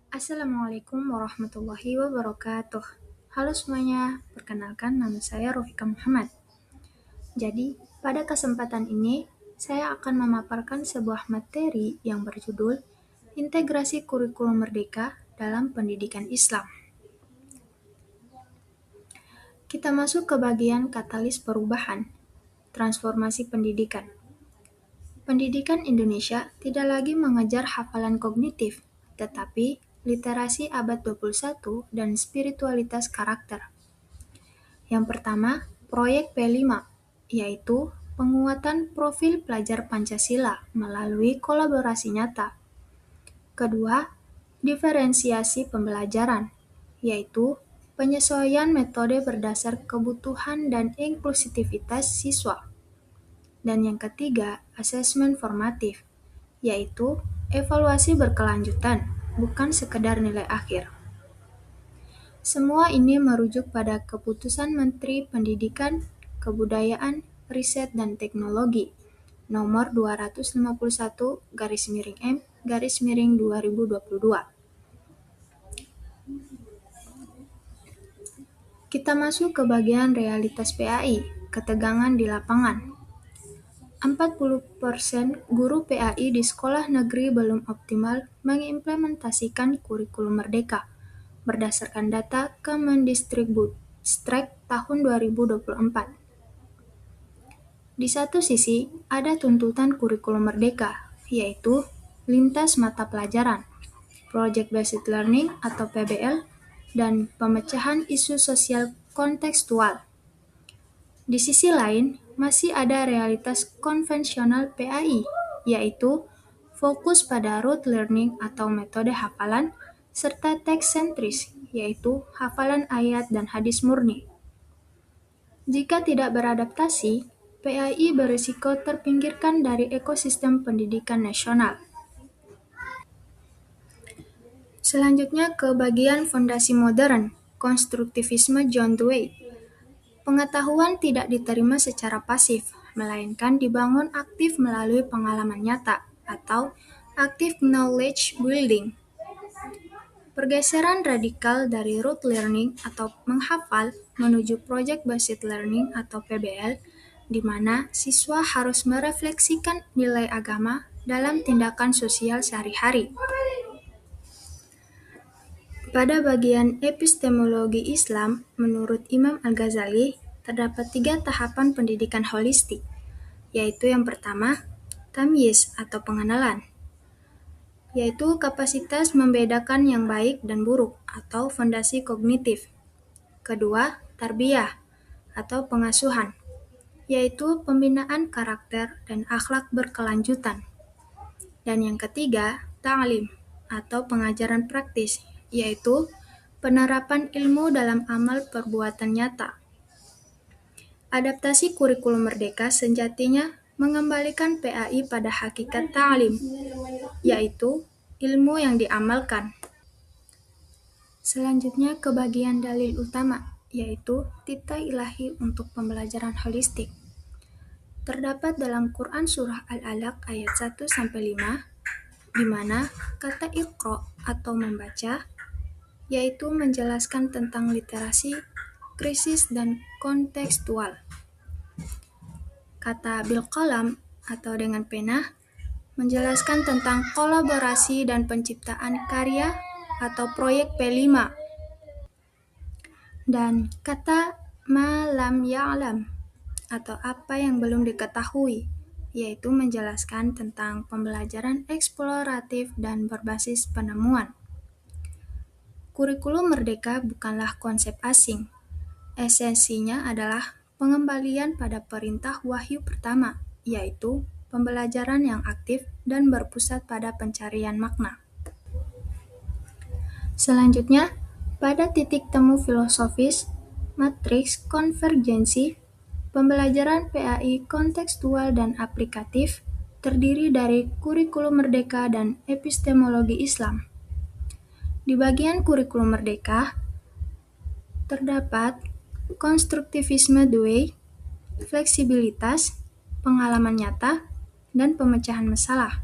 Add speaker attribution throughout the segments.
Speaker 1: Assalamualaikum warahmatullahi wabarakatuh. Halo semuanya, perkenalkan nama saya Rofika Muhammad. Jadi, pada kesempatan ini, saya akan memaparkan sebuah materi yang berjudul Integrasi Kurikulum Merdeka dalam Pendidikan Islam. Kita masuk ke bagian katalis perubahan, transformasi pendidikan. Pendidikan Indonesia tidak lagi mengejar hafalan kognitif, tetapi literasi abad 21 dan spiritualitas karakter. Yang pertama, proyek P5, yaitu penguatan profil pelajar Pancasila melalui kolaborasi nyata. Kedua, diferensiasi pembelajaran, yaitu penyesuaian metode berdasar kebutuhan dan inklusivitas siswa. Dan yang ketiga, asesmen formatif, yaitu evaluasi berkelanjutan, bukan sekedar nilai akhir. Semua ini merujuk pada Keputusan Menteri Pendidikan, Kebudayaan, Riset dan Teknologi nomor 251/M/2022. Kita masuk ke bagian realitas PAI, ketegangan di lapangan. 40% guru PAI di sekolah negeri belum optimal mengimplementasikan kurikulum merdeka, berdasarkan data Kemendikbudristek tahun 2024. Di satu sisi, ada tuntutan kurikulum merdeka, yaitu lintas mata pelajaran, Project Based Learning atau PBL, dan pemecahan isu sosial kontekstual. Di sisi lain, masih ada realitas konvensional PAI, yaitu fokus pada rote learning atau metode hafalan, serta teks sentris, yaitu hafalan ayat dan hadis murni. Jika tidak beradaptasi, PAI berisiko terpinggirkan dari ekosistem pendidikan nasional. Selanjutnya ke bagian fondasi modern, konstruktivisme John Dewey. Pengetahuan tidak diterima secara pasif, melainkan dibangun aktif melalui pengalaman nyata atau active knowledge building. Pergeseran radikal dari rote learning atau menghafal menuju project based learning atau PBL, di mana siswa harus merefleksikan nilai agama dalam tindakan sosial sehari-hari. Pada bagian epistemologi Islam, menurut Imam Al-Ghazali, terdapat 3 tahapan pendidikan holistik, yaitu yang pertama, tamyiz atau pengenalan, yaitu kapasitas membedakan yang baik dan buruk atau fondasi kognitif. Kedua, tarbiyah atau pengasuhan, yaitu pembinaan karakter dan akhlak berkelanjutan. Dan yang ketiga, ta'lim atau pengajaran praktis, yaitu penerapan ilmu dalam amal perbuatan nyata. Adaptasi kurikulum merdeka sejatinya mengembalikan PAI pada hakikat ta'lim, yaitu ilmu yang diamalkan. Selanjutnya ke bagian dalil utama, yaitu titah ilahi untuk pembelajaran holistik. Terdapat dalam Quran Surah Al-Alaq ayat 1-5, di mana kata iqra atau membaca, yaitu menjelaskan tentang literasi, krisis, dan kontekstual. Kata bil qalam atau dengan pena menjelaskan tentang kolaborasi dan penciptaan karya atau proyek P5. Dan kata ma lam ya'lam atau apa yang belum diketahui, yaitu menjelaskan tentang pembelajaran eksploratif dan berbasis penemuan. Kurikulum merdeka bukanlah konsep asing. Esensinya adalah pengembalian pada perintah wahyu pertama, yaitu pembelajaran yang aktif dan berpusat pada pencarian makna. Selanjutnya, pada titik temu filosofis, matriks konvergensi, pembelajaran PAI kontekstual dan aplikatif terdiri dari kurikulum merdeka dan epistemologi Islam. Di bagian kurikulum merdeka, terdapat konstruktivisme Dewey, fleksibilitas, pengalaman nyata, dan pemecahan masalah.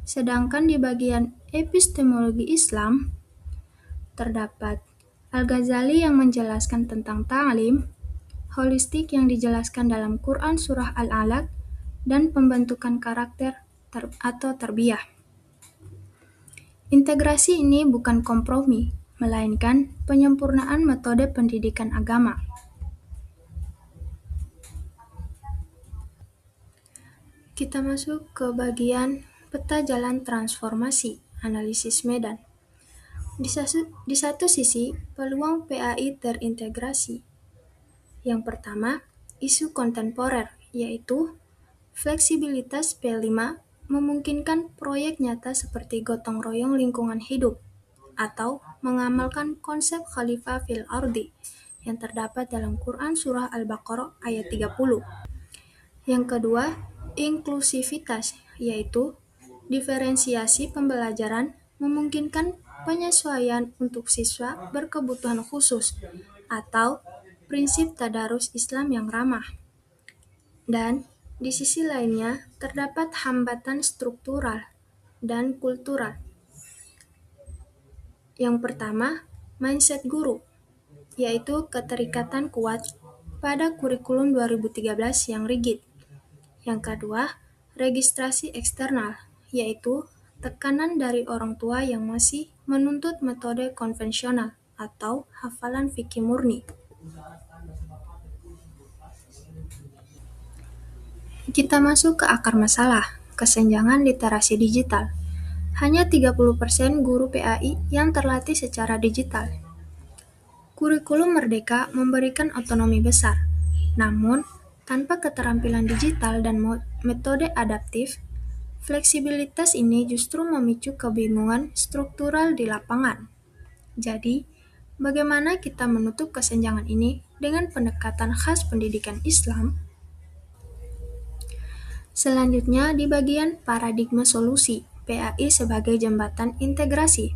Speaker 1: Sedangkan di bagian epistemologi Islam, terdapat Al-Ghazali yang menjelaskan tentang ta'lim, holistik yang dijelaskan dalam Quran Surah Al-Alaq, dan pembentukan karakter atau tarbiyah. Integrasi ini bukan kompromi, melainkan penyempurnaan metode pendidikan agama. Kita masuk ke bagian peta jalan transformasi, analisis medan. Di satu sisi, peluang PAI terintegrasi. Yang pertama, isu kontemporer, yaitu fleksibilitas P5 memungkinkan proyek nyata seperti gotong royong lingkungan hidup atau mengamalkan konsep khalifah fil ardi yang terdapat dalam Quran Surah Al-Baqarah ayat 30. Yang kedua, inklusivitas, yaitu diferensiasi pembelajaran memungkinkan penyesuaian untuk siswa berkebutuhan khusus atau prinsip tadarus Islam yang ramah. Dan di sisi lainnya, terdapat hambatan struktural dan kultural. Yang pertama, mindset guru, yaitu keterikatan kuat pada kurikulum 2013 yang rigid. Yang kedua, registrasi eksternal, yaitu tekanan dari orang tua yang masih menuntut metode konvensional atau hafalan fikih murni. Kita masuk ke akar masalah, kesenjangan literasi digital. Hanya 30% guru PAI yang terlatih secara digital. Kurikulum Merdeka memberikan otonomi besar, namun tanpa keterampilan digital dan metode adaptif, fleksibilitas ini justru memicu kebingungan struktural di lapangan. Jadi, bagaimana kita menutup kesenjangan ini dengan pendekatan khas pendidikan Islam? Selanjutnya, di bagian paradigma solusi, PAI sebagai jembatan integrasi.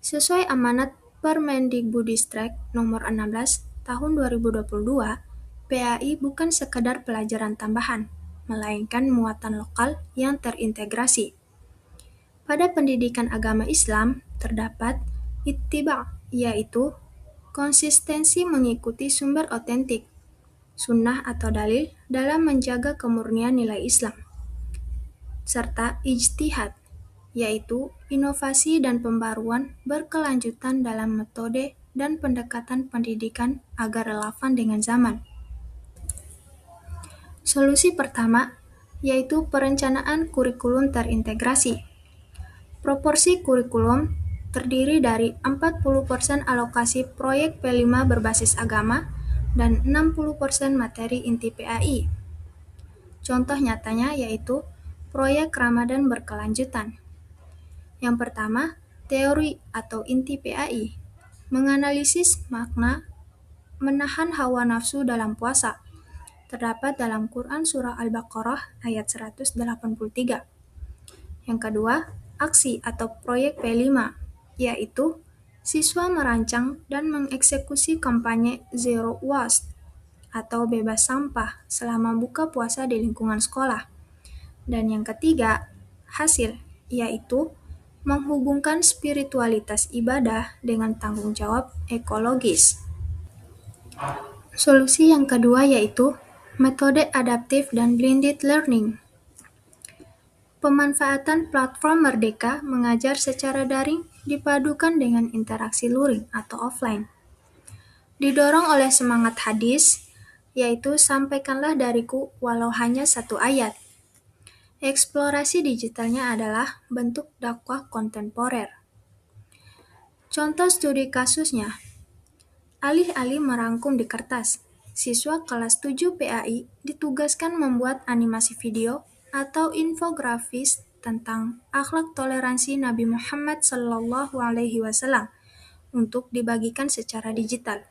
Speaker 1: Sesuai amanat Permendikbudristek nomor 16 tahun 2022, PAI bukan sekedar pelajaran tambahan, melainkan muatan lokal yang terintegrasi. Pada pendidikan agama Islam, terdapat ittiba', yaitu konsistensi mengikuti sumber otentik, sunnah atau dalil dalam menjaga kemurnian nilai Islam, serta ijtihad, yaitu inovasi dan pembaruan berkelanjutan dalam metode dan pendekatan pendidikan agar relevan dengan zaman. Solusi pertama, yaitu perencanaan kurikulum terintegrasi. Proporsi kurikulum terdiri dari 40% alokasi proyek P5 berbasis agama dan 60% materi inti PAI. Contoh nyatanya yaitu proyek Ramadan berkelanjutan. Yang pertama, teori atau inti PAI, menganalisis makna menahan hawa nafsu dalam puasa, terdapat dalam Quran Surah Al-Baqarah ayat 183. Yang kedua, aksi atau proyek P5, yaitu siswa merancang dan mengeksekusi kampanye Zero Waste atau bebas sampah selama buka puasa di lingkungan sekolah. Dan yang ketiga, hasil, yaitu menghubungkan spiritualitas ibadah dengan tanggung jawab ekologis. Solusi yang kedua yaitu metode adaptif dan blended learning. Pemanfaatan platform Merdeka mengajar secara daring dipadukan dengan interaksi luring atau offline. Didorong oleh semangat hadis, yaitu sampaikanlah dariku walau hanya satu ayat. Eksplorasi digitalnya adalah bentuk dakwah kontemporer. Contoh studi kasusnya, alih-alih merangkum di kertas, siswa kelas 7 PAI ditugaskan membuat animasi video atau infografis tentang akhlak toleransi Nabi Muhammad SAW untuk dibagikan secara digital.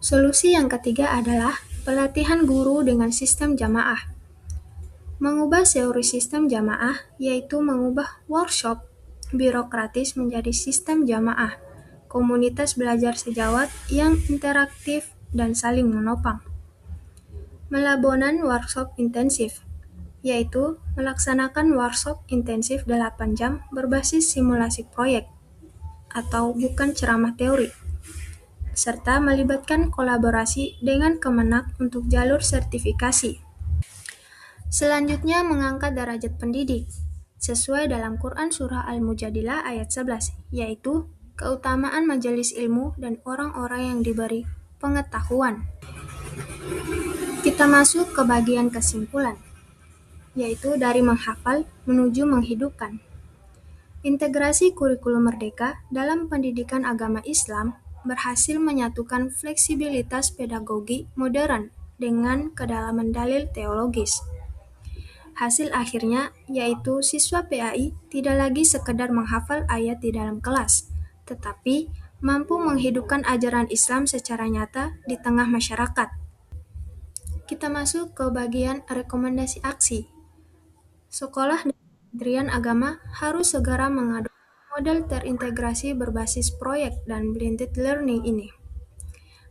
Speaker 1: Solusi yang ketiga adalah pelatihan guru dengan sistem jamaah. Mengubah teori sistem jamaah, yaitu mengubah workshop birokratis menjadi sistem jamaah, komunitas belajar sejawat yang interaktif dan saling menopang. Melabonan workshop intensif, yaitu melaksanakan workshop intensif 8 jam berbasis simulasi proyek atau bukan ceramah teori, serta melibatkan kolaborasi dengan Kemenak untuk jalur sertifikasi. Selanjutnya mengangkat derajat pendidik, sesuai dalam Quran Surah Al-Mujadilah ayat 11, yaitu keutamaan majelis ilmu dan orang-orang yang diberi pengetahuan. Kita masuk ke bagian kesimpulan, yaitu dari menghafal menuju menghidupkan. Integrasi kurikulum merdeka dalam pendidikan agama Islam berhasil menyatukan fleksibilitas pedagogi modern dengan kedalaman dalil teologis. Hasil akhirnya yaitu siswa PAI tidak lagi sekedar menghafal ayat di dalam kelas, tetapi mampu menghidupkan ajaran Islam secara nyata di tengah masyarakat. Kita masuk ke bagian rekomendasi aksi. Sekolah dan Kementerian Agama harus segera mengadopsi model terintegrasi berbasis proyek dan blended learning ini.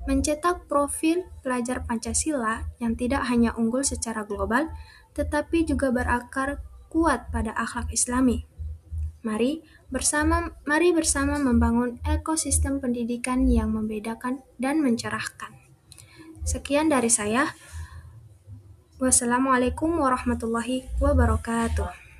Speaker 1: Mencetak profil pelajar Pancasila yang tidak hanya unggul secara global, tetapi juga berakar kuat pada akhlak Islami. Mari bersama membangun ekosistem pendidikan yang membedakan dan mencerahkan. Sekian dari saya. Wassalamualaikum warahmatullahi wabarakatuh.